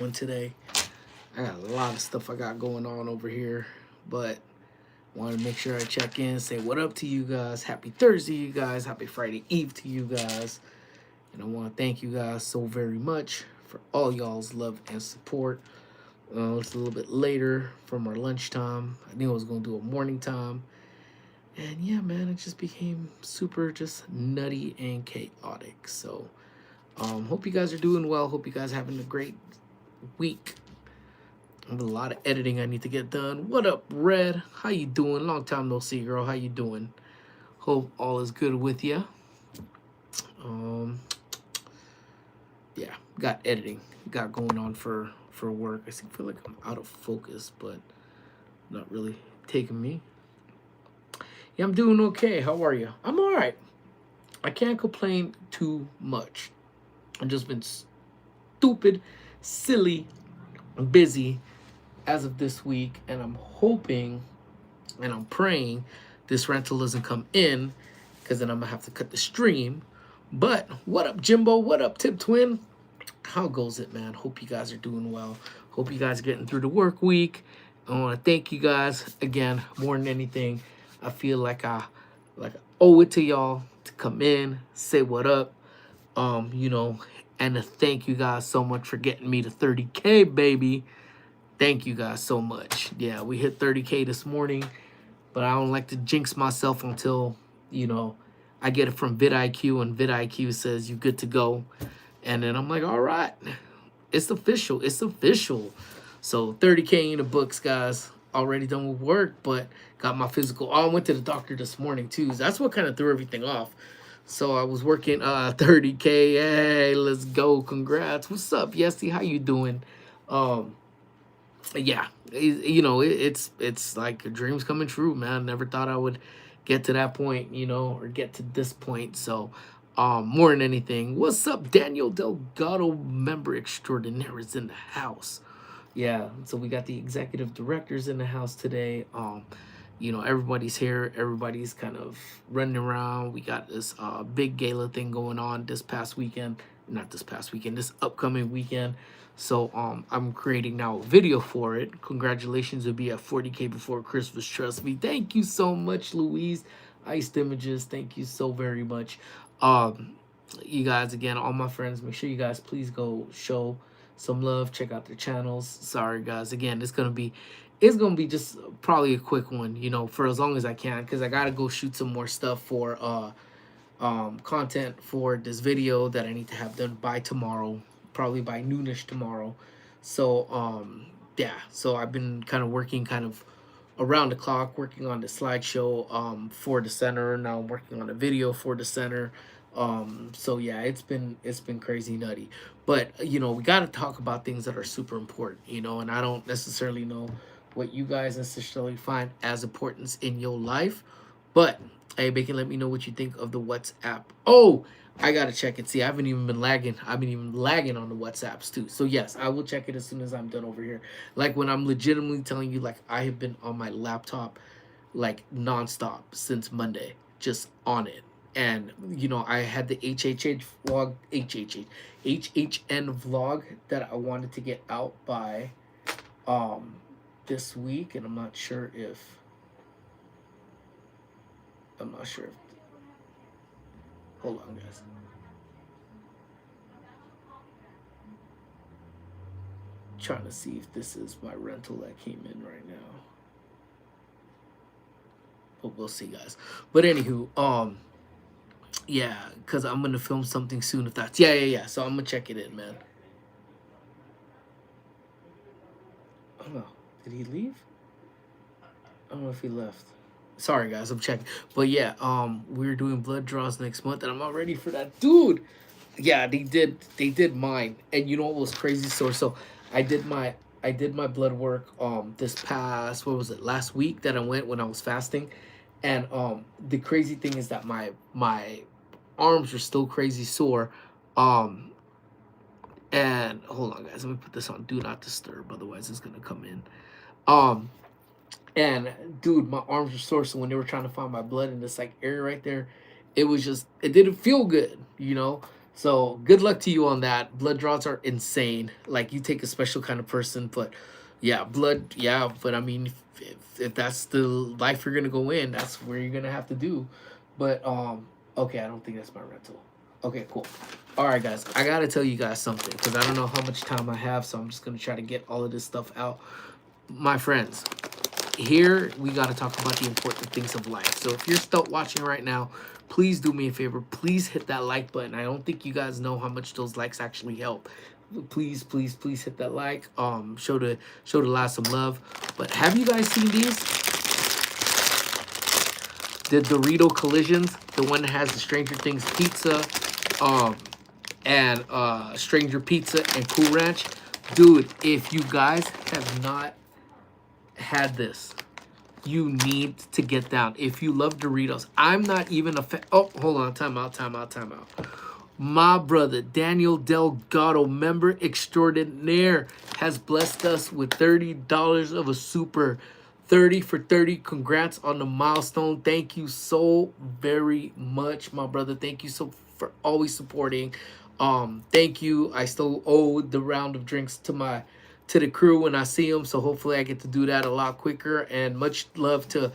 One today. I got a lot of stuff I got going on over here, but want to make sure I check in, say what up to you guys. Happy Thursday, you guys. Happy Friday Eve to you guys. And I want to thank you guys so very much for all y'all's love and support. It's a little bit later from our lunchtime. I knew I was going to do a morning time. And yeah, man, it just became super just nutty and chaotic. So, hope you guys are doing well. Hope you guys are having a great week. I have a lot of editing I need to get done. What up, Red? How you doing? Long time no see, girl. How you doing? Hope all is good with you. Um, yeah, got editing, got going on for work. I feel like I'm out of focus, but not really taking me. Yeah, I'm doing okay. How are you? I'm all right. I can't complain too much. I've just been stupid, silly, busy as of this week, and I'm hoping and I'm praying this rental doesn't come in because then I'm gonna have to cut the stream. But what up, Jimbo? What up, Tip Twin? How goes it, man? Hope you guys are doing well. Hope you guys are getting through the work week. I want to thank you guys again more than anything. I feel like I owe it to y'all to come in, say what up, you know, and to thank you guys so much for getting me to 30K, baby. Thank you guys so much. Yeah, we hit 30K this morning, but I don't like to jinx myself until, you know, I get it from vidIQ and vidIQ says you good to go. And then I'm like, all right, it's official. It's official. So 30K in the books, guys. Already done with work, but got my physical. Oh, I went to the doctor this morning too. So that's what kind of threw everything off. So I was working 30K. Hey, let's go. Congrats. What's up, Yesty? How you doing? Um, yeah, it's like a dream's coming true, man. Never thought I would get to that point, or get to this point. So more than anything, what's up, Daniel Delgado, member extraordinaire, is in the house. Yeah, so we got the executive directors in the house today. Everybody's here, everybody's kind of running around. We got this big gala thing going on this past weekend, not this past weekend, this upcoming weekend. So I'm creating now a video for it. Congratulations, will be at 40K before Christmas. Trust me. Thank you so much, Louise. Iced Images. Thank you so very much. Um, you guys, again, all my friends, make sure you guys please go show some love. Check out their channels. Sorry, guys. Again, it's gonna be just probably a quick one, for as long as I can, because I gotta go shoot some more stuff for content for this video that I need to have done by tomorrow, probably by noonish tomorrow. So yeah, so I've been kind of working kind of around the clock, working on the slideshow for the center. Now I'm working on a video for the center. So yeah, it's been crazy nutty. But we got to talk about things that are super important, and I don't necessarily know what you guys necessarily find as importance in your life, but hey, Bacon, let me know what you think of the WhatsApp. Oh, I gotta check it. See, I haven't even been lagging. I've been even lagging on the WhatsApps too. So yes, I will check it as soon as I'm done over here. Like when I'm legitimately telling you, like I have been on my laptop, like nonstop since Monday, just on it. And I had the HHH vlog, HHN vlog that I wanted to get out by um this week, and I'm not sure if hold on, guys. Trying to see if this is my rental that came in right now. But we'll see, guys. But anywho, yeah, because I'm gonna film something soon. If that's yeah. So I'm gonna check it in, man. I don't know. Did he leave? I don't know if he left. Sorry, guys. I'm checking. But yeah, we're doing blood draws next month, and I'm not ready for that, dude. Yeah, they did mine, and you know what was crazy? So I did my I did my blood work this past, what was it, last week that I went when I was fasting. And the crazy thing is that my arms are still crazy sore. um and hold on, guys, let me put this on do not disturb, otherwise it's gonna come in. um and dude, my arms were sore, so when they were trying to find my blood in this like area right there, it didn't feel good. So good luck to you on that. Blood draws are insane. Like you take a special kind of person, but yeah, blood. Yeah, but I mean, if that's the life you're gonna go in, that's where you're gonna have to do. But okay, I don't think that's my rental. Okay, cool. All right, guys, I gotta tell you guys something because I don't know how much time I have, so I'm just gonna try to get all of this stuff out. My friends, here we got to talk about the important things of life. So if you're still watching right now, please do me a favor. Please hit that like button. I don't think you guys know how much those likes actually help. Please, please, please hit that like. Show the lad some love. But have you guys seen these? The Dorito collisions, the one that has the Stranger Things pizza, um, and Stranger Pizza and Cool Ranch. Dude, if you guys have not had this, you need to get down. If you love Doritos, I'm not even a fan. Oh, hold on. Time out, time out, time out. My brother, Daniel Delgado, member extraordinaire, has blessed us with $30 of a super. 30 for 30. Congrats on the milestone. Thank you so very much, my brother. Thank you so for always supporting. Thank you. I still owe the round of drinks to the crew when I see them, so hopefully I get to do that a lot quicker. And much love to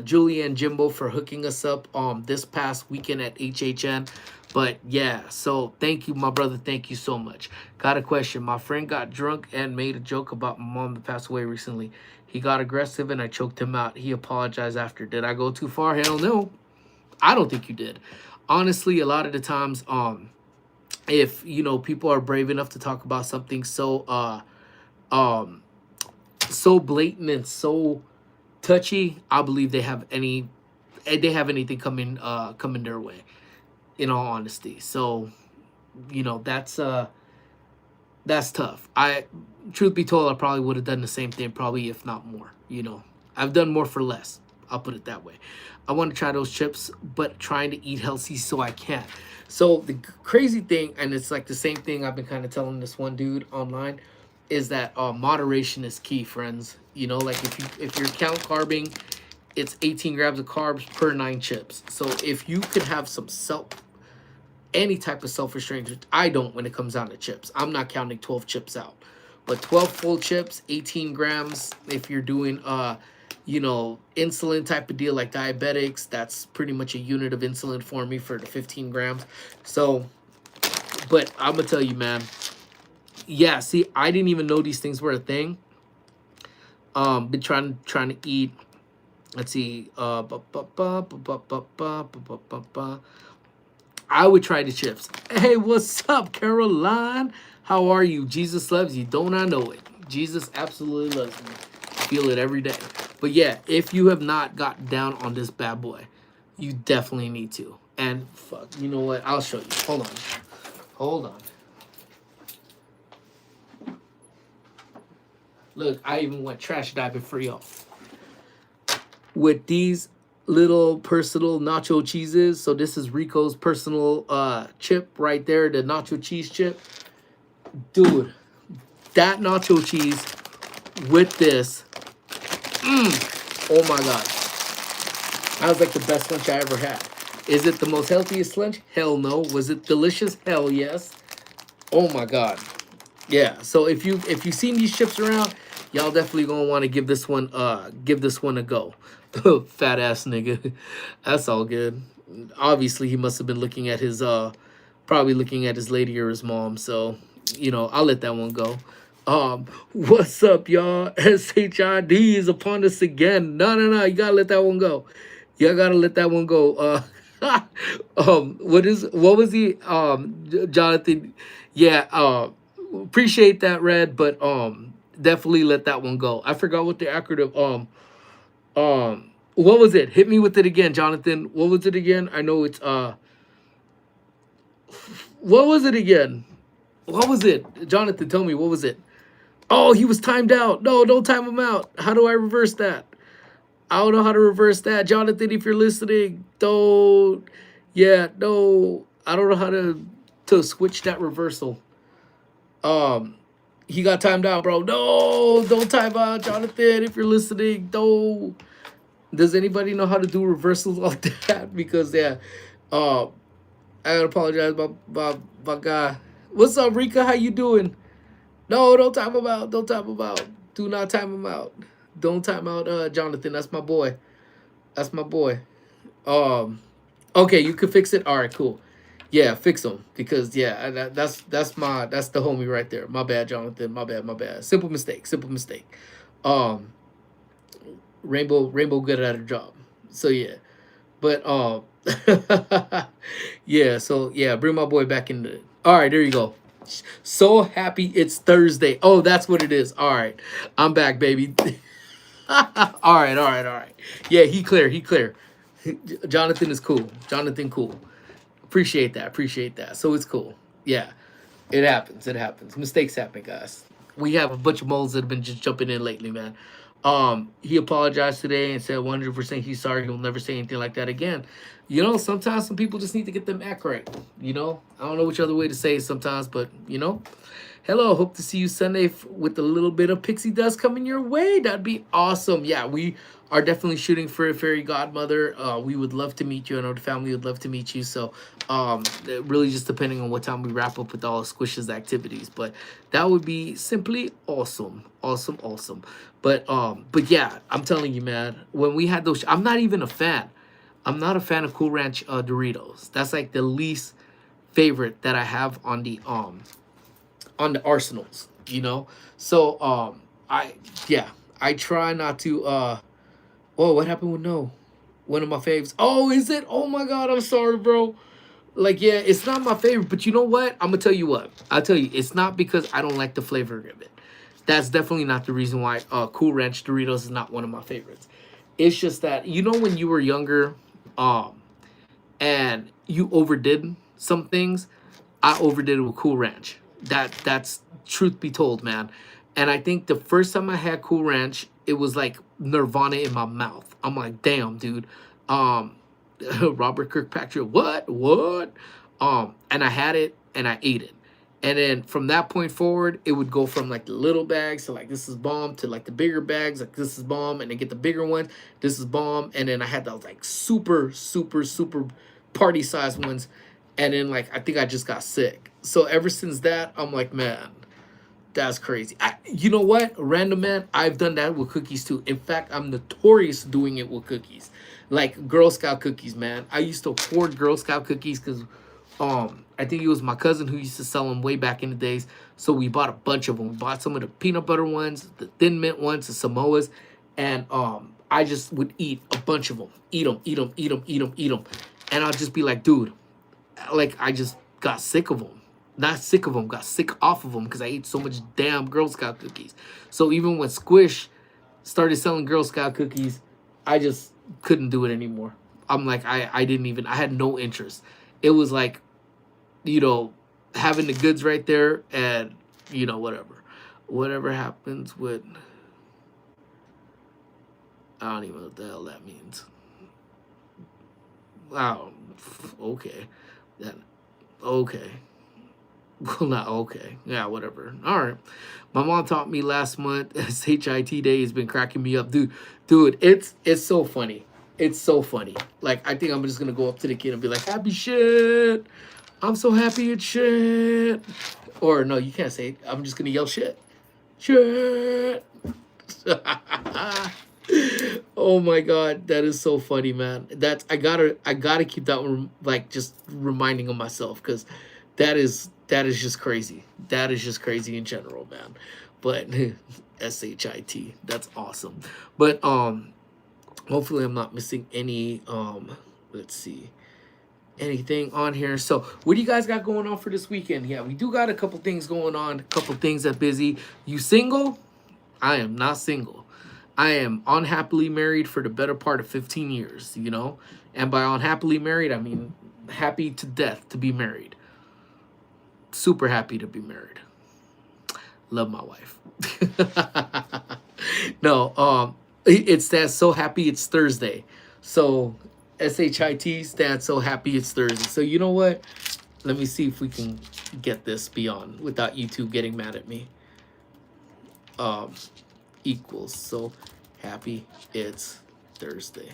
Julie and Jimbo for hooking us up this past weekend at HHN. But yeah, so thank you, my brother. Thank you so much. Got a question. My friend got drunk and made a joke about my mom that passed away recently. He got aggressive and I choked him out. He apologized after. Did I go too far? Hell no. I don't think you did. Honestly, a lot of the times, if people are brave enough to talk about something um so blatant and so touchy, I believe they have anything coming their way, in all honesty. So that's tough. I Truth be told, I probably would have done the same thing, probably if not more. I've done more for less, I'll put it that way. I want to try those chips, but trying to eat healthy so I can. So the crazy thing, and it's like the same thing I've been kind of telling this one dude online, is that moderation is key, friends. Like if you're count carbing, it's 18 grams of carbs per 9 chips. So if you could have any type of self-restraint, which I don't when it comes down to chips. I'm not counting 12 chips out. But 12 full chips, 18 grams, if you're doing insulin type of deal like diabetics, that's pretty much a unit of insulin for me for the 15 grams. So, but I'm gonna tell you, man, yeah, see, I didn't even know these things were a thing. Been trying to eat. Let's see. I would try the chips. Hey, what's up, Caroline? How are you? Jesus loves you. Don't I know it? Jesus absolutely loves me. Feel it every day. But yeah, if you have not gotten down on this bad boy, you definitely need to. And fuck, you know what? I'll show you. Hold on. Hold on. Look, I even went trash diving for y'all. With these little personal nacho cheeses. So this is Rico's personal chip right there, the nacho cheese chip. Dude, that nacho cheese with this. Oh my god. That was like the best lunch I ever had. Is it the most healthiest lunch? Hell no. Was it delicious? Hell yes. Oh my god. Yeah. So if you've seen these chips around, y'all definitely gonna want to give this one a go. Fat ass nigga. That's all good. Obviously he must have been looking at his probably looking at his lady or his mom, so I'll let that one go. What's up, y'all? SHID is upon us again. No, you gotta let that one go. You gotta let that one go. What was he? Jonathan. Yeah, appreciate that, Red, but definitely let that one go. I forgot what the acronym what was it? Hit me with it again, Jonathan. What was it again? I know it's what was it again? What was it? Jonathan, tell me, what was it? Oh, he was timed out. No, don't time him out. How do I reverse that? I don't know how to reverse that. Jonathan, if you're listening, don't. Yeah, no. I don't know how to switch that reversal. He got timed out, bro. No, don't time out, Jonathan. If you're listening, don't. Does anybody know how to do reversals like that? Because yeah, I gotta apologize about my guy. What's up, Rika? How you doing? No, don't time him out. Don't time him out. Do not time him out. Don't time out Jonathan. That's my boy. That's my boy. Um okay, you could fix it. All right, cool. Yeah, fix him because yeah, that's the homie right there. My bad, Jonathan. My bad, my bad. Simple mistake. Simple mistake. Um Rainbow good at her job. So yeah. But yeah, so yeah, bring my boy back in the. All right, there you go. So happy it's Thursday. Oh, that's what it is. All right. I'm back, baby. All right. Yeah, he clear. He clear. Jonathan is cool. Jonathan cool. Appreciate that. Appreciate that. So it's cool. Yeah. It happens. It happens. Mistakes happen, guys. We have a bunch of moles that have been just jumping in lately, man. He apologized today and said 100% he's sorry. He'll never say anything like that again. You know, sometimes some people just need to get them act right. You know, I don't know which other way to say it sometimes, but you know. Hello, hope to see you Sunday with a little bit of pixie dust coming your way. That'd be awesome. Yeah, we are definitely shooting for a fairy godmother. We would love to meet you. I know the family would love to meet you. So, really just depending on what time we wrap up with all of Squish's activities, but that would be simply awesome, awesome, awesome. But yeah, I'm telling you, man, when we had those, I'm not even a fan. I'm not a fan of Cool Ranch Doritos. That's like the least favorite that I have on the arsenals, you know. So I yeah, I try not to oh, what happened with no? One of my faves. Oh, is it? Oh my god, I'm sorry, bro. Like, yeah, it's not my favorite, but you know what? I'm gonna tell you what. I'll tell you, it's not because I don't like the flavor of it. That's definitely not the reason why Cool Ranch Doritos is not one of my favorites. It's just that you know when you were younger, um, and you overdid some things. I overdid it with Cool Ranch. That's truth be told, man. And I think the first time I had Cool Ranch, it was like Nirvana in my mouth. I'm like, damn, dude. Um, Robert Kirkpatrick, what? What? And I had it and I ate it. And then from that point forward, it would go from like the little bags to like this is bomb to like the bigger bags, like this is bomb, and then get the bigger ones, this is bomb. And then I had those like super party size ones. And then like I think I just got sick. So ever since that, I'm like, man, that's crazy. You know what, random man, I've done that with cookies too. In fact, I'm notorious doing it with cookies, like Girl Scout cookies, man. I used to hoard Girl Scout cookies because I think it was my cousin who used to sell them way back in the days. So we bought a bunch of them. We bought some of the peanut butter ones, the thin mint ones, the Samoas, and I just would eat a bunch of them, eat them, eat them, eat them, eat them, eat them, and I'll just be like, dude, like I just got sick of them. Not sick of them, got sick off of them because I ate so much damn Girl Scout cookies. So even when Squish started selling Girl Scout cookies, I just couldn't do it anymore. I'm like, I didn't even, I had no interest. It was like, you know, having the goods right there and, you know, whatever happens with, I don't even know what the hell that means. Wow, okay. Then, okay. Well, not okay. Yeah, whatever. All right. My mom taught me last month. SHIT Day has been cracking me up, dude. Dude, it's so funny. It's so funny. Like I think I'm just gonna go up to the kid and be like, "Happy shit! I'm so happy it's shit." Or no, you can't say it. I'm just gonna yell shit. Shit. Oh my god, that is so funny, man. That's I gotta keep that one like just reminding of myself because that is just crazy. That is just crazy in general, man. But SHIT, that's awesome. But hopefully I'm not missing any let's see anything on here. So what do you guys got going on for this weekend? Yeah, we do got a couple things going on, a couple things that busy. You single? I am not single. I am unhappily married for the better part of 15 years, you know? And by unhappily married, I mean happy to death to be married. Super happy to be married. Love my wife. No, it stands so happy it's Thursday. So SHIT stands so happy it's Thursday. So you know what? Let me see if we can get this beyond without YouTube getting mad at me. Equals so happy it's Thursday.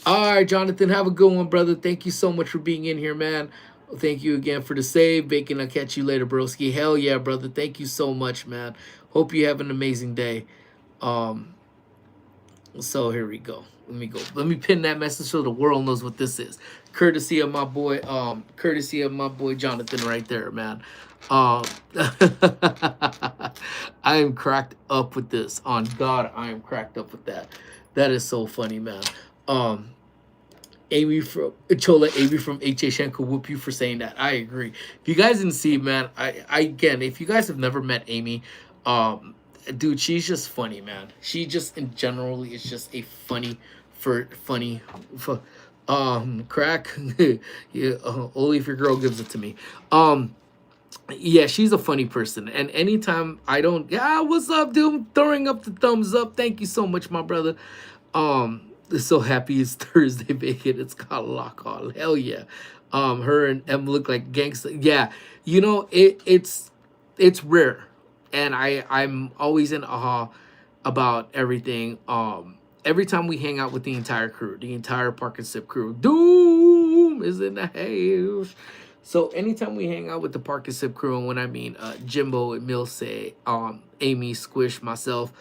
All right, Jonathan, have a good one, brother. Thank you so much for being in here, man. Thank you again for the save. Bacon, I'll catch you later, broski. Hell yeah, brother. Thank you so much, man. Hope you have an amazing day. Um, so here we go. Let me go. Let me pin that message so the world knows what this is. Courtesy of my boy Jonathan right there, man. Um I am cracked up with this. On God, I am cracked up with that. That is so funny, man. Um Amy from Chola, Amy from HHN could whoop you for saying that. I agree. If you guys didn't see, man, I again, if you guys have never met Amy, dude, she's just funny, man. She just in general is just a funny, for, crack. Yeah, only if your girl gives it to me. Yeah, she's a funny person, and anytime I don't, yeah, what's up, dude? Throwing up the thumbs up. Thank you so much, my brother. So happy it's Thursday, bacon. It's got lock on. Hell yeah. Her and Em look like gangster. Yeah, you know it's rare, and I'm always in awe about everything. Every time we hang out with the entire crew, the entire Park and Sip crew, Doom is in the house. So anytime we hang out with the Park and Sip crew, and when I mean Jimbo, Emilce, Amy, Squish, myself,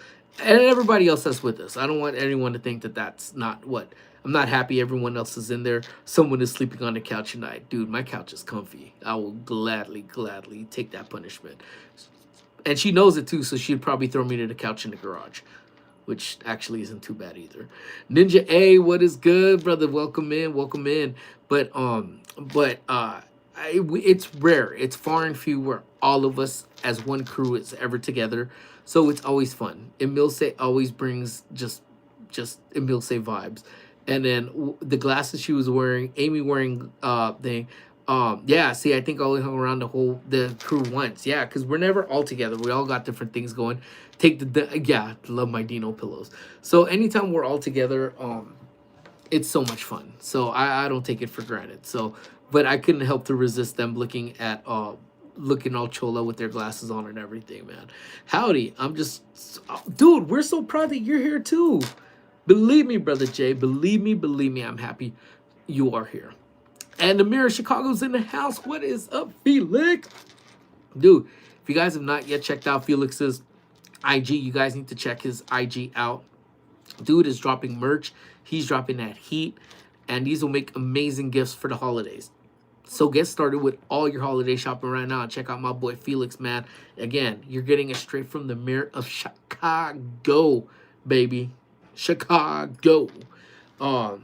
and everybody else that's with us. I don't want anyone to think that that's not what. I'm not happy everyone else is in there. Someone is sleeping on the couch tonight. Dude, my couch is comfy. I will gladly take that punishment. And she knows it too, so she'd probably throw me to the couch in the garage, which actually isn't too bad either. Ninja A, what is good, brother? Welcome in, welcome in. It's rare. It's far and few where all of us as one crew is ever together. So it's always fun. Emilce always brings just Emilce vibes. And then the glasses she was wearing, Amy wearing thing. Yeah, see, I think I only hung around the crew once. Yeah, because we're never all together. We all got different things going. Take yeah, love my Dino pillows. So anytime we're all together, it's so much fun. So I don't take it for granted. So, but I couldn't help to resist them looking all chola with their glasses on and everything, man. Howdy, dude, we're so proud that you're here too. Believe me, brother Jay, believe me, I'm happy you are here. And the Mirror Chicago's in the house. What is up, Felix? Dude, if you guys have not yet checked out Felix's IG, you guys need to check his IG out. Dude is dropping merch. He's dropping that heat. And these will make amazing gifts for the holidays. So get started with all your holiday shopping right now. Check out my boy Felix, man. Again, you're getting it straight from the Mirror of Chicago, baby. Chicago. You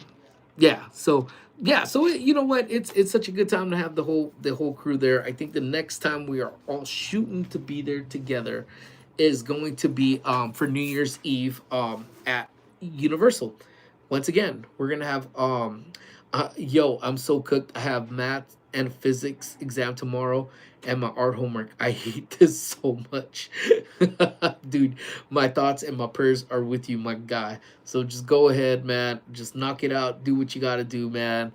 know what? It's such a good time to have the whole crew there. I think the next time we are all shooting to be there together is going to be for New Year's Eve at Universal. Once again, we're gonna have I'm so cooked. I have math and physics exam tomorrow and my art homework. I hate this so much. Dude, my thoughts and my prayers are with you, my guy. So just go ahead, man. Just knock it out. Do what you got to do, man.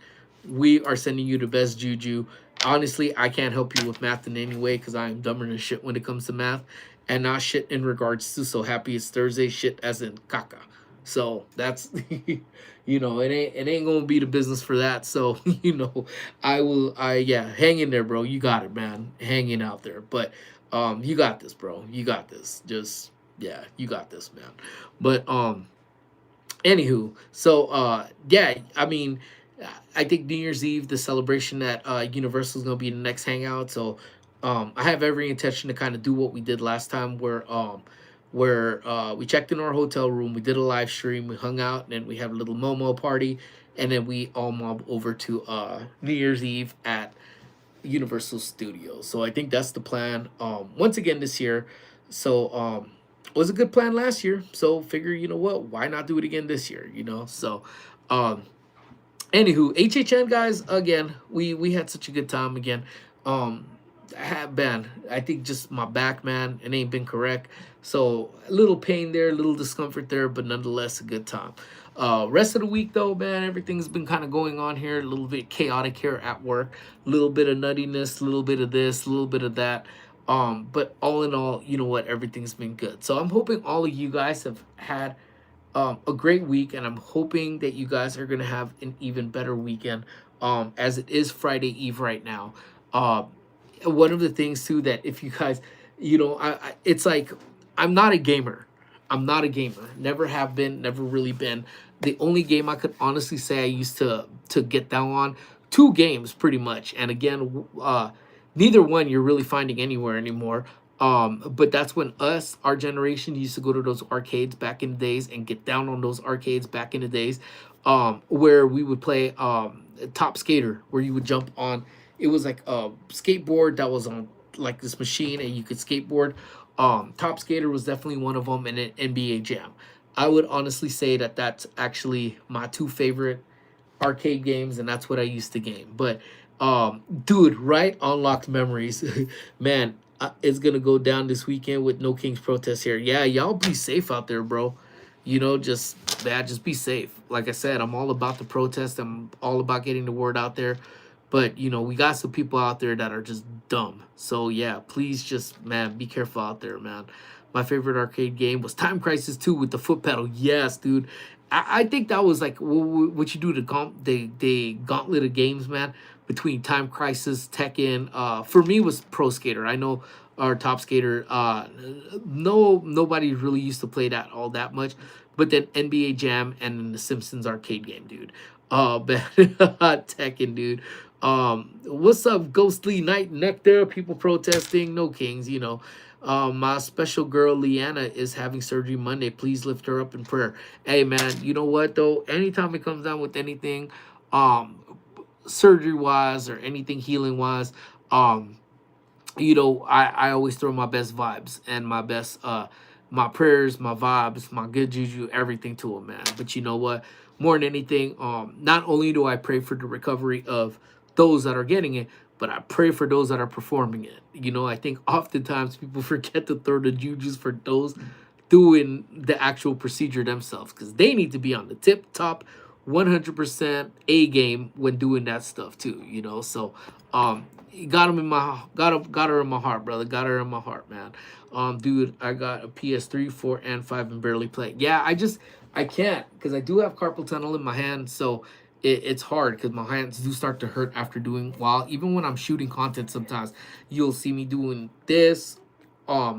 We are sending you the best juju. Honestly, I can't help you with math in any way because I am dumber than shit when it comes to math. And not shit in regards to so happy it's Thursday, shit as in caca. So that's it ain't gonna be the business for that. So, hang in there, bro. You got it, man. Hanging out there. But you got this, bro. You got this. Just you got this, man. But anywho, so I mean, I think New Year's Eve, the celebration at Universal is gonna be the next hangout. So I have every intention to kind of do what we did last time where we checked in our hotel room, we did a live stream, we hung out, and then we have a little Momo party, and then we all mob over to New Year's Eve at Universal Studios. So I think that's the plan. Once again this year. So it was a good plan last year. So figure, you know what? Why not do it again this year? So anywho, HHN guys, again, we had such a good time again. I think just my back, man, it ain't been correct. So a little pain there, a little discomfort there, but nonetheless a good time. Rest of the week though, man, everything's been kind of going on here, a little bit chaotic here at work, a little bit of nuttiness, a little bit of this, a little bit of that. But all in all, you know what, everything's been good. So I'm hoping all of you guys have had a great week, and I'm hoping that you guys are gonna have an even better weekend. As it is Friday Eve right now. One of the things too that if you guys, it's like I'm not a gamer. I'm not a gamer. Never have been. Never really been. The only game I could honestly say I used to get down on, two games pretty much, and again, neither one you're really finding anywhere anymore. But that's when our generation used to go to those arcades back in the days and get down on those arcades back in the days, where we would play Top Skater, where you would jump on. It was like a skateboard that was on like this machine, and you could skateboard. Top Skater was definitely one of them, and an NBA Jam. I would honestly say that that's actually my two favorite arcade games, and that's what I used to game. But dude, right? Unlocked memories, man. It's gonna go down this weekend with No Kings protest here. Yeah, y'all be safe out there, bro. Just be safe. Like I said, I'm all about the protest. I'm all about getting the word out there. But we got some people out there that are just dumb. So yeah, please just, man, be careful out there, man. My favorite arcade game was Time Crisis 2 with the foot pedal. Yes, dude. I think that was like what you do to the gauntlet of games, man. Between Time Crisis, Tekken, for me was Pro Skater. I know our Top Skater. No, nobody really used to play that all that much. But then NBA Jam and then the Simpsons arcade game, dude. Man, Tekken, dude. What's up, Ghostly Night Nectar? People protesting, no kings, my special girl Leanna is having surgery Monday. Please lift her up in prayer. Hey man, you know what though? Anytime it comes down with anything, surgery wise or anything healing wise, I always throw my best vibes and my best my prayers, my vibes, my good juju, everything to him, man. But you know what? More than anything, not only do I pray for the recovery of those that are getting it, but I pray for those that are performing it. I think oftentimes people forget to throw the jujus for those doing the actual procedure themselves, because they need to be on the tip top 100% A game when doing that stuff too, So got her in my heart, brother. Got her in my heart, man. Dude, I got a PS3, 4, and 5 and barely play. Yeah, I can't, because I do have carpal tunnel in my hand, so it's hard because my hands do start to hurt after doing, while even when I'm shooting content sometimes you'll see me doing this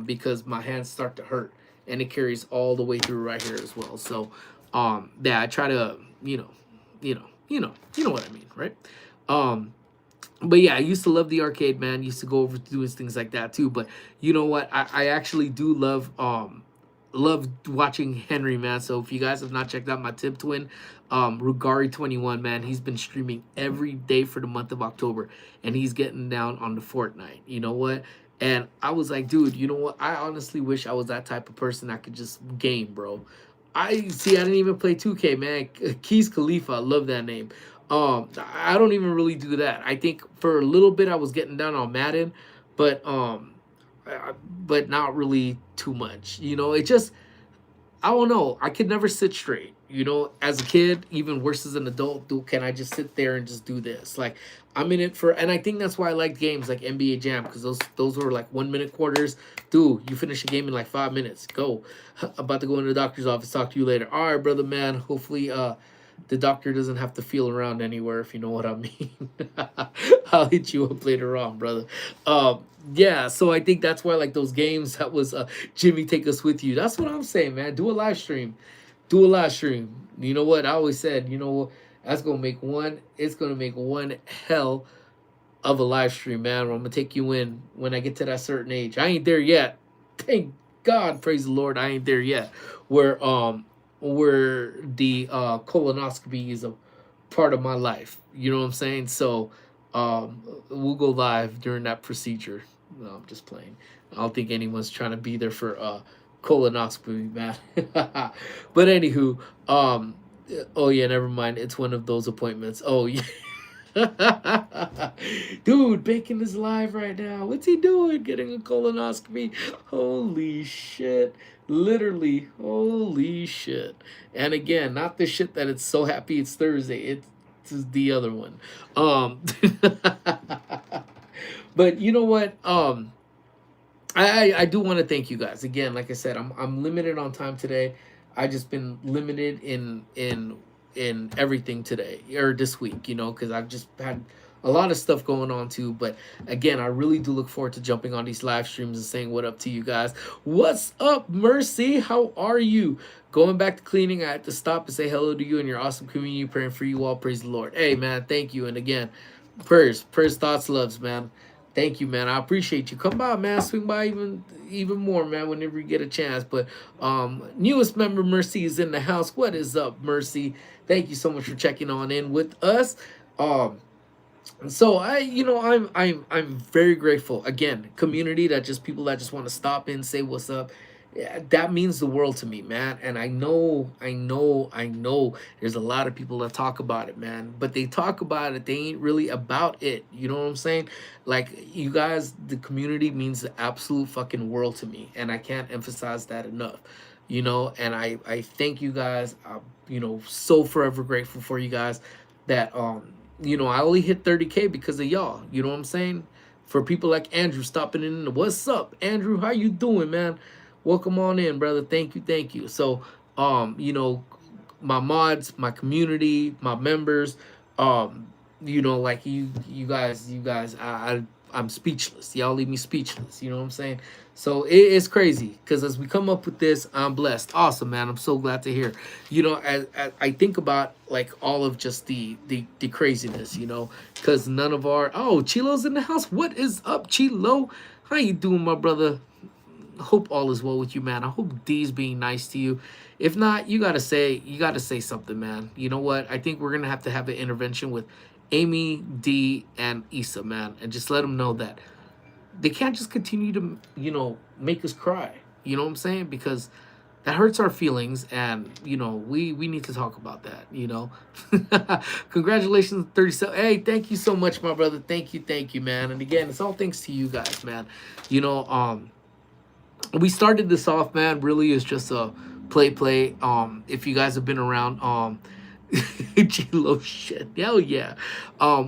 because my hands start to hurt, and it carries all the way through right here as well. So yeah, I try to you know what I mean, right? But yeah, I used to love the arcade, man. Used to go over to doing things like that too. But you know what? I actually do love watching Henry, man. So if you guys have not checked out my tip twin, Rugari21, man, he's been streaming every day for the month of October, and he's getting down on the Fortnite. You know what? And I was like, dude, you know what? I honestly wish I was that type of person that could just game, bro. I didn't even play 2K, man. Keys Khalifa, I love that name. I don't even really do that. I think for a little bit I was getting down on Madden, but but not really too much. It just, I don't know. I could never sit straight. As a kid, even worse as an adult, can I just sit there and just do this? Like, I'm in it for, and I think that's why I like games like NBA Jam, because those were like 1 minute quarters. Dude, you finish a game in like 5 minutes. Go. About to go into the doctor's office. Talk to you later. All right, brother, man. Hopefully, the doctor doesn't have to feel around anywhere, if you know what I mean. I'll hit you up later on, brother. Yeah, so I think that's why, like, those games that was Jimmy, take us with you. That's what I'm saying, man. Do a live stream. Do a live stream. You know what? I always said, it's gonna make one hell of a live stream, man. I'm gonna take you in when I get to that certain age. I ain't there yet. Thank God, praise the Lord, I ain't there yet. Where the colonoscopy is a part of my life. You know what I'm saying? So we'll go live during that procedure. No, I'm just playing. I don't think anyone's trying to be there for colonoscopy, man. But anywho, oh yeah, never mind. It's one of those appointments. Oh yeah. Dude, Bacon is live right now. What's he doing? Getting a colonoscopy? Holy shit. Literally, holy shit. And again, not the shit that it's so happy it's Thursday. It's the other one. But you know what? I do want to thank you guys. Again, like I said, I'm limited on time today. I just been limited in everything today or this week, you know, because I've just had a lot of stuff going on too. But again, I really do look forward to jumping on these live streams and saying what up to you guys. What's up, Mercy? How are you? Going back to cleaning, I had to stop and say hello to you and your awesome community, praying for you all. Praise the Lord. Hey, man, thank you. And again, prayers, thoughts, loves, man. Thank you, man. I appreciate you. Come by, man. Swing by even more, man, whenever you get a chance. But newest member Mercy is in the house. What is up, Mercy? Thank you so much for checking on in with us. Um, so I'm very grateful. Again, community that just people that just want to stop in, say what's up. Yeah, that means the world to me, man. And I know there's a lot of people that talk about it, man. But they talk about it, they ain't really about it. You know what I'm saying? Like, you guys, the community means the absolute fucking world to me. And I can't emphasize that enough. You know, and I thank you guys. I'm, so forever grateful for you guys that I only hit 30K because of y'all. You know what I'm saying? For people like Andrew stopping in. What's up, Andrew? How you doing, man? Welcome on in, brother. Thank you, thank you. So, my mods, my community, my members, like you guys, I'm speechless. Y'all leave me speechless. You know what I'm saying? So it's crazy because as we come up with this, I'm blessed. Awesome, man. I'm so glad to hear. As I think about like all of just the craziness, because none of our Chilo's in the house. What is up, Chilo? How you doing, my brother? Hope all is well with you, man. I hope D's being nice to you. If not, you gotta say something, man. You know what? I think we're gonna have to have an intervention with Amy, D, and Issa, man, and just let them know that they can't just continue to, make us cry. You know what I'm saying? Because that hurts our feelings, and we need to talk about that. Congratulations, 37. Hey, thank you so much, my brother. Thank you, man. And again, it's all thanks to you guys, man. We started this off, man, really is just a play. If you guys have been around, J-Lo shit, hell yeah.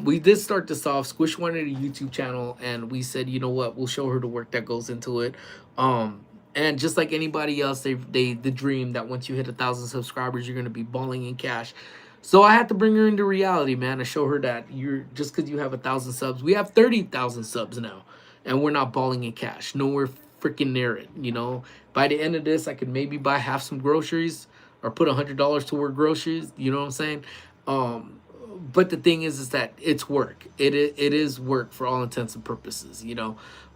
We did start this off. Squish wanted a YouTube channel, and we said, you know what, we'll show her the work that goes into it. And just like anybody else, they the dream that once you hit 1,000 subscribers, you're gonna be balling in cash. So I had to bring her into reality, man, and show her that you're just because you have 1,000 subs, we have 30,000 subs now, and we're not balling in cash. Nowhere freaking near it. By the end of this, I could maybe buy half some groceries or put $100 toward groceries. You know what I'm saying? But the thing is that it's work. It is work for all intents and purposes.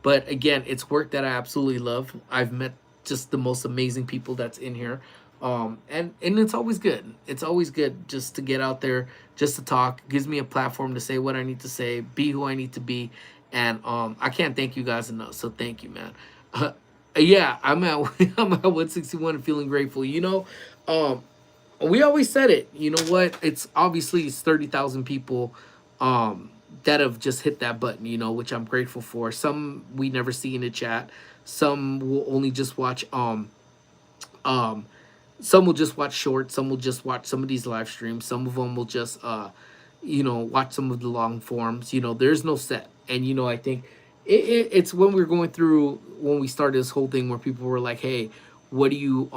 But again, it's work that I absolutely love. I've met just the most amazing people that's in here. And it's always good. It's always good just to get out there, just to talk. Gives me a platform to say what I need to say, be who I need to be, and I can't thank you guys enough. So thank you, man. Yeah, I'm at I'm at 161 and feeling grateful. We always said it. You know what? It's 30,000 people that have just hit that button, which I'm grateful for. Some we never see in the chat. Some will only just watch um some will just watch shorts, some will just watch some of these live streams, some of them will just watch some of the long forms. There's no set. And I think it's when we're going through when we started this whole thing where people were like, hey, what do you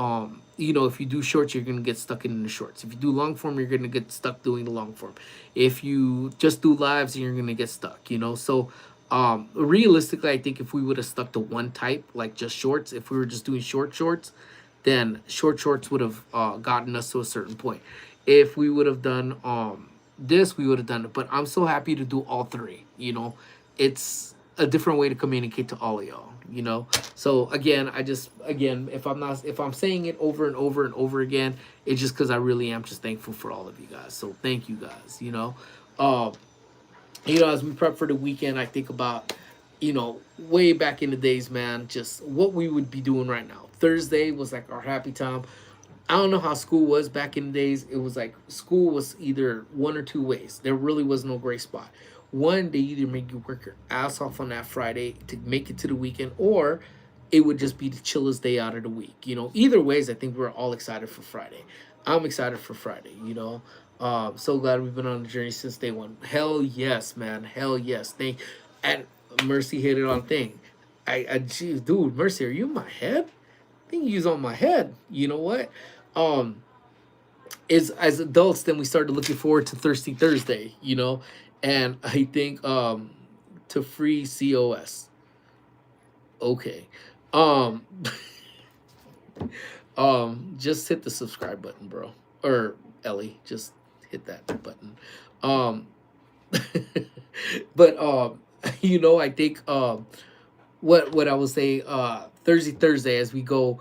if you do shorts, you're gonna get stuck in the shorts. If you do long form, you're gonna get stuck doing the long form. If you just do lives, you're gonna get stuck. So realistically, I think if we would have stuck to one type, like just shorts, if we were just doing shorts, then shorts would have gotten us to a certain point. If we would have done this, we would have done it. But I'm so happy to do all three. It's a different way to communicate to all of y'all. So again, if I'm saying it over and over and over again, it's just because I really am just thankful for all of you guys. So thank you guys. As we prep for the weekend, I think about way back in the days, man, just what we would be doing right now. Thursday was like our happy time. I don't know how school was back in the days. It was like school was either one or two ways. There really was no gray spot. One, they either make you work your ass off on that Friday to make it to the weekend, or it would just be the chillest day out of the week. Either ways, I think we're all excited for Friday. I'm excited for Friday. So glad we've been on the journey since day one. Hell yes, man. Hell yes. And Mercy hit it on thing. Geez, dude, Mercy, are you in my head? I think he's on my head. You know what? um is as adults, then we started looking forward to Thirsty Thursday, you know, and I think to free COS. Okay, um, just hit the subscribe button, bro, or Ellie, just hit that button. Um, but you know, I think what I would say Thursday as we go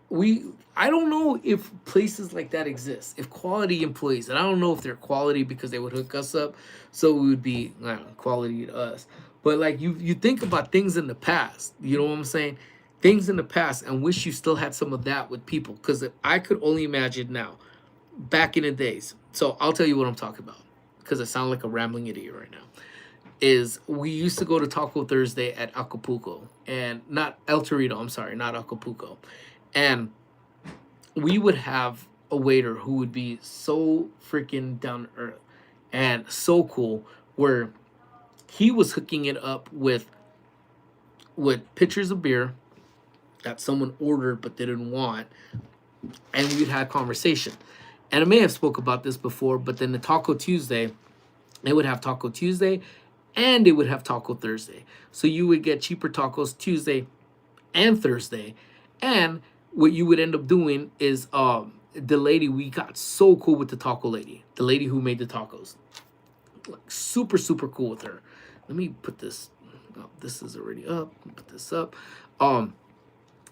we I don't know if places like that exist, if quality employees, and I don't know if they're quality because they would hook us up, so we would be I don't know, quality to us. But like you think about things in the past, you know what I'm saying, things in the past, and wish you still had some of that with people, because I could only imagine now back in the days. So I'll tell you what I'm talking about, because I sound like a rambling idiot right now. Is we used to go to Taco Thursday at Acapulco, and not El Torito, I'm sorry, not Acapulco. And we would have a waiter who would be so freaking down to earth and so cool, where he was hooking it up with pitchers of beer that someone ordered but didn't want, and we'd have conversation. And I may have spoke about this before, but then the Taco Tuesday, they would have Taco Tuesday and they would have Taco Thursday. So you would get cheaper tacos Tuesday and Thursday. And what you would end up doing is the lady, we got so cool with the taco lady, the lady who made the tacos. Like super, super cool with her. Let me put this. Oh, this is already up. Put this up. Um,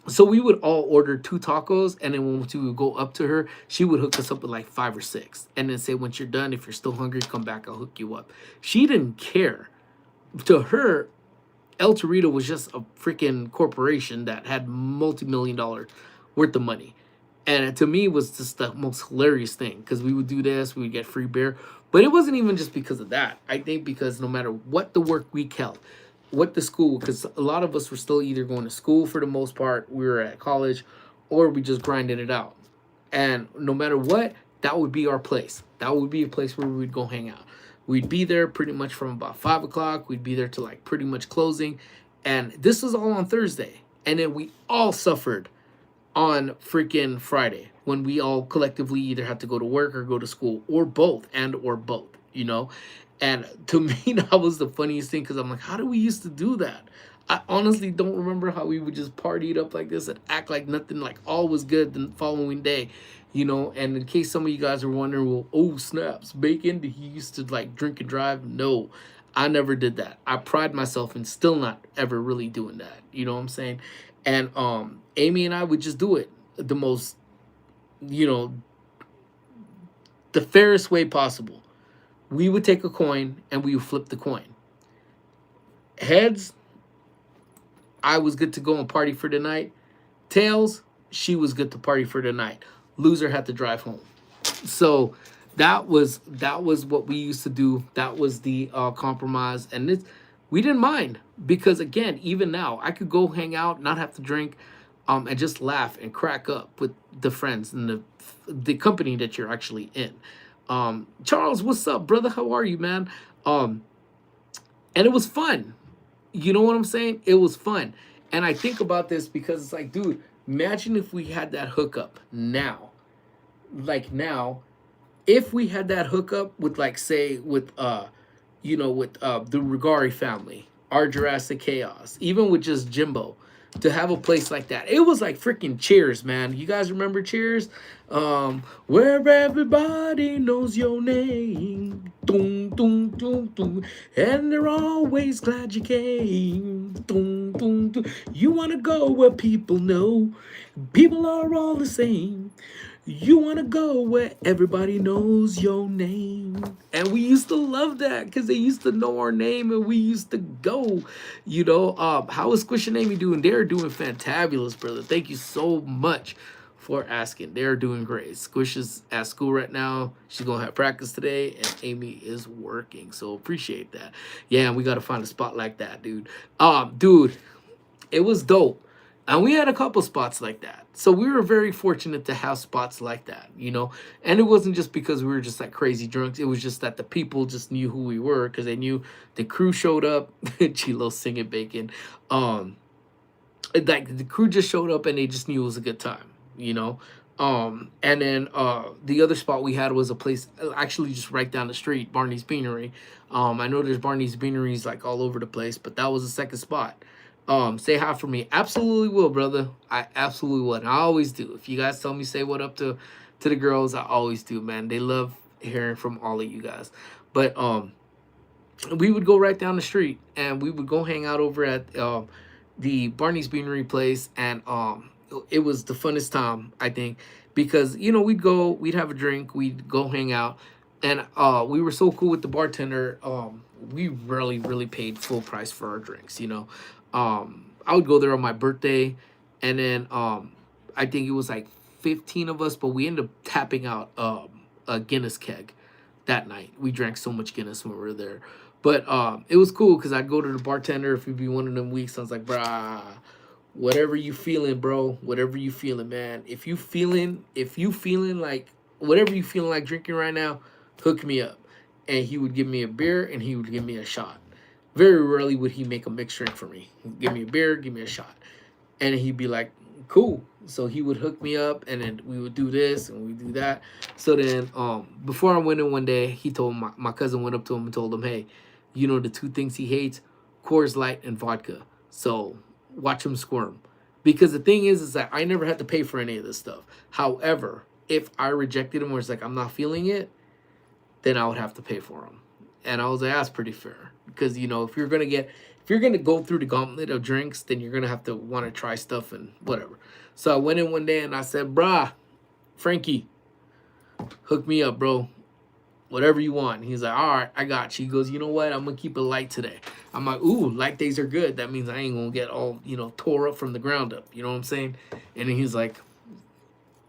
so we would all order two tacos, and then when we would go up to her, she would hook us up with like five or six, and then say, "Once you're done, if you're still hungry, come back. I'll hook you up." She didn't care. To her, El Torito was just a freaking corporation that had multi-million-dollar worth of money. And to me, it was just the most hilarious thing, because we would do this, we would get free beer. But it wasn't even just because of that. I think because no matter what the work week held, what the school, because a lot of us were still either going to school for the most part, we were at college, or we just grinded it out. And no matter what, that would be our place. That would be a place where we would go hang out. We'd be there pretty much from about 5 o'clock. We'd be there to like pretty much closing. And this was all on Thursday. And then we all suffered on freaking Friday, when we all collectively either had to go to work or go to school, or both, and or both, you know? And to me, that was the funniest thing, because I'm like, how do we used to do that? I honestly don't remember how we would just party it up like this and act like nothing, like all was good the following day, you know? And in case some of you guys are wondering, well, oh snaps, Bacon, did he used to like drink and drive? No, I never did that. I pride myself in still not ever really doing that. You know what I'm saying? And Amy and I would just do it the most, you know, the fairest way possible. We would take a coin and we would flip the coin. Heads, I was good to go and party for the night. Tails, she was good to party for the night. Loser had to drive home. So that was what we used to do. That was the compromise, and we didn't mind, because again, even now, I could go hang out, not have to drink, and just laugh and crack up with the friends and the company that you're actually in. Charles, what's up, brother? How are you, man? And it was fun. You know what I'm saying? It was fun. And I think about this because it's like, dude, imagine if we had that hookup now. Like now, if we had that hookup with, like, say with with the Rigari family, our Jurassic Chaos, even with just Jimbo, to have a place like that. It was like freaking Cheers, man. You guys remember Cheers? Where everybody knows your name. Doom, doom, doom, doom. And they're always glad you came. Doom, doom, doom. You want to go where people know. People are all the same. You want to go where everybody knows your name. And we used to love that, because they used to know our name and we used to go, you know. How is Squish and Amy doing? They're doing fantabulous, brother. Thank you so much for asking. They're doing great. Squish is at school right now. She's going to have practice today, and Amy is working. So appreciate that. Yeah, and we got to find a spot like that, dude. Dude, it was dope. And we had a couple spots like that. So we were very fortunate to have spots like that, you know. And it wasn't just because we were just like crazy drunks. It was just that the people just knew who we were, because they knew the crew showed up. Chilo singing Bacon. Like the crew just showed up and they just knew it was a good time, you know. And then the other spot we had was a place actually just right down the street, Barney's Beanery. I know there's Barney's Beaneries like all over the place, but that was the second spot. Say hi for me. Absolutely will, brother. I absolutely would. I always do. If you guys tell me say what up to the girls, I always do, man. They love hearing from all of you guys. But we would go right down the street and we would go hang out over at the Barney's Beanery place, and it was the funnest time, I think, because we'd have a drink, we'd go hang out, and we were so cool with the bartender. We really paid full price for our drinks. I would go there on my birthday, and then I think it was like 15 of us, but we ended up tapping out a Guinness keg that night. We drank so much Guinness when we were there. But it was cool because I'd go to the bartender if it'd be one of them weeks. I was like, brah, whatever you feeling, bro, whatever you feeling, man. If you feeling like whatever you feeling like drinking right now, hook me up. And he would give me a beer and he would give me a shot. Very rarely would he make a mixed drink for me. He'd give me a beer, give me a shot. And he'd be like, cool. So he would hook me up, and then we would do this and we do that. So then before I went in one day, he told my cousin went up to him and told him, hey, the two things he hates, Coors Light and vodka. So watch him squirm. Because the thing is that I never had to pay for any of this stuff. However, if I rejected him or it's like I'm not feeling it, then I would have to pay for them. And I was like, that's pretty fair. Because, if you're gonna go through the gauntlet of drinks, then you're gonna have to want to try stuff and whatever. So I went in one day and I said, brah, Frankie, hook me up, bro. Whatever you want. He's like, all right, I got you. He goes, you know what? I'm gonna keep it light today. I'm like, ooh, light days are good. That means I ain't gonna get all, tore up from the ground up. You know what I'm saying? And then he's like,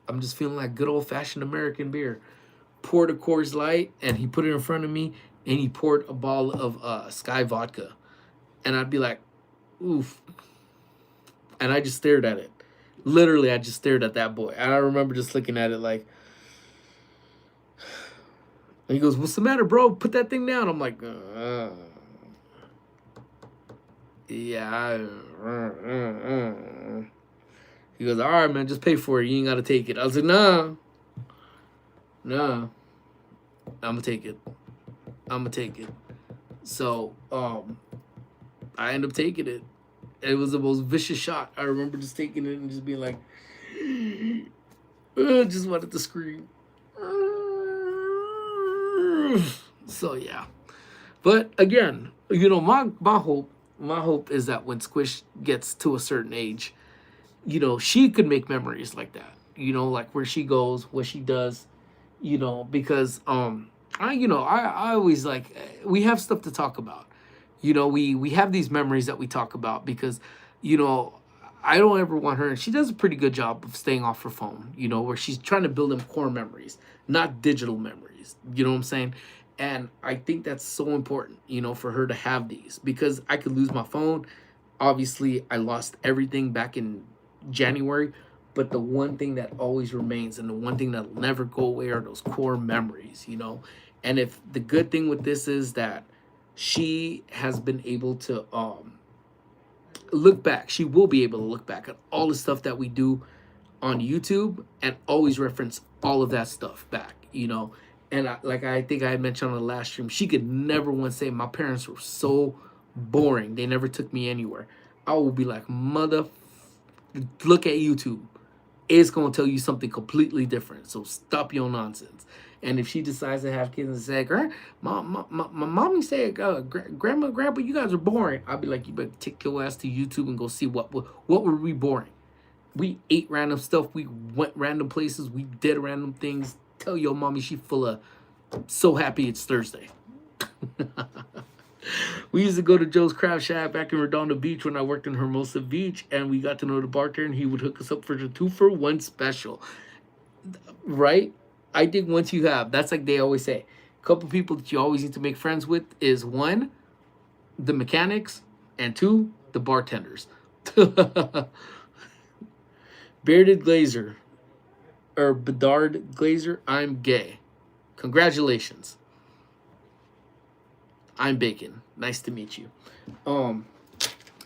I'm just feeling like good old fashioned American beer. Poured a Coors Light and he put it in front of me and he poured a bottle of Sky vodka. And I'd be like, oof. And I just stared at it. Literally, I just stared at that boy. And I remember just looking at it like, and he goes, what's the matter, bro? Put that thing down. I'm like, yeah. He goes, all right, man, just pay for it. You ain't got to take it. I was like, nah. I'm going to take it. So, I ended up taking it. It was the most vicious shot. I remember just taking it and just being like, just wanted to scream. So yeah, but again, my hope is that when Squish gets to a certain age, she could make memories like that. Like where she goes, what she does. Because I always like we have stuff to talk about. We have these memories that we talk about because I don't ever want her, and she does a pretty good job of staying off her phone, where she's trying to build them core memories, not digital memories. You know what I'm saying? And I think that's so important, for her to have these because I could lose my phone. Obviously, I lost everything back in January, but the one thing that always remains and the one thing that'll never go away are those core memories, And if the good thing with this is that she has been able to look back. She will be able to look back at all the stuff that we do on YouTube and always reference all of that stuff back, And I think I had mentioned on the last stream, she could never once say my parents were so boring. They never took me anywhere. I will be like, look at YouTube. It's going to tell you something completely different. So stop your nonsense. And if she decides to have kids and say, my mommy said, grandma, grandpa, you guys are boring. I'll be like, you better take your ass to YouTube and go see what were we boring. We ate random stuff. We went random places. We did random things. Tell your mommy she full of so happy it's Thursday. We used to go to Joe's Crab Shack back in Redondo Beach when I worked in Hermosa Beach, and we got to know the bartender, and he would hook us up for the 2-for-1 special. Right? I think once you have, that's like they always say, a couple people that you always need to make friends with is 1, the mechanics, and 2, the bartenders. Bearded Glazer, or Bedard Glazer, I'm gay. Congratulations. I'm Bacon. Nice to meet you.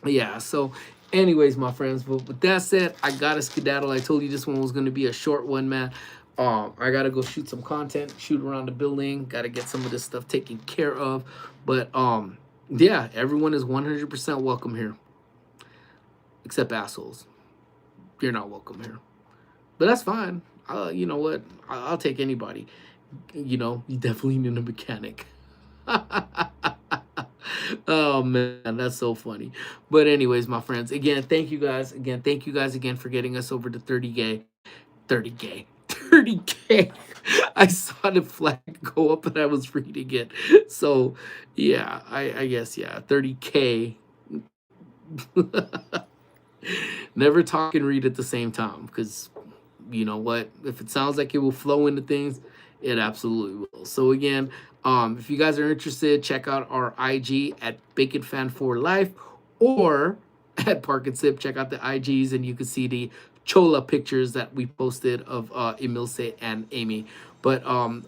Yeah, so Anyways, my friends, but with that said, I gotta skedaddle. I told you this one was gonna be a short one, man. I gotta go shoot some content, shoot around the building, gotta get some of this stuff taken care of. But yeah, everyone is 100% welcome here. Except assholes. You're not welcome here. But that's fine. You know what? I'll take anybody. You know, you definitely need a mechanic. Oh man, that's so funny. But anyways, my friends, again, thank you guys. Again, thank you guys again for getting us over to 30K. 30K. 30K. I saw the flag go up and I was reading it. So yeah, I guess yeah, 30K. Never talk and read at the same time, because you know what? If it sounds like it will flow into things, it absolutely will. So again, if you guys are interested, check out our IG at Bacon Fan for Life, or at Park and Sip. Check out the IGs, and you can see the Chola pictures that we posted of Emilce and Amy. But I'm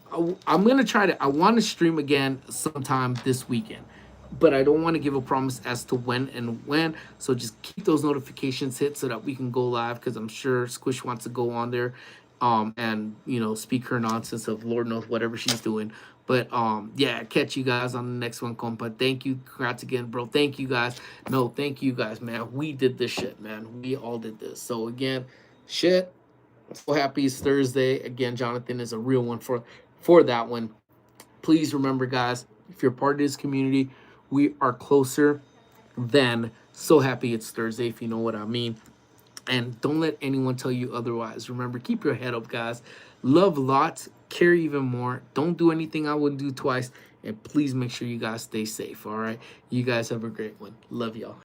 gonna try to. I want to stream again sometime this weekend, but I don't want to give a promise as to when. So just keep those notifications hit so that we can go live, because I'm sure Squish wants to go on there, and you know, speak her nonsense of Lord knows whatever she's doing. But yeah, catch you guys on the next one, compa. Thank you, congrats again, bro. Thank you guys. No, thank you guys, man. We did this shit, man. We all did this. So again, shit. So happy it's Thursday again. Jonathan is a real one for that one. Please remember, guys, if you're part of this community, we are closer than so happy it's Thursday, if you know what I mean. And don't let anyone tell you otherwise. Remember, keep your head up, guys. Love lots, care even more. Don't do anything I wouldn't do twice. And please make sure you guys stay safe, all right? You guys have a great one. Love y'all.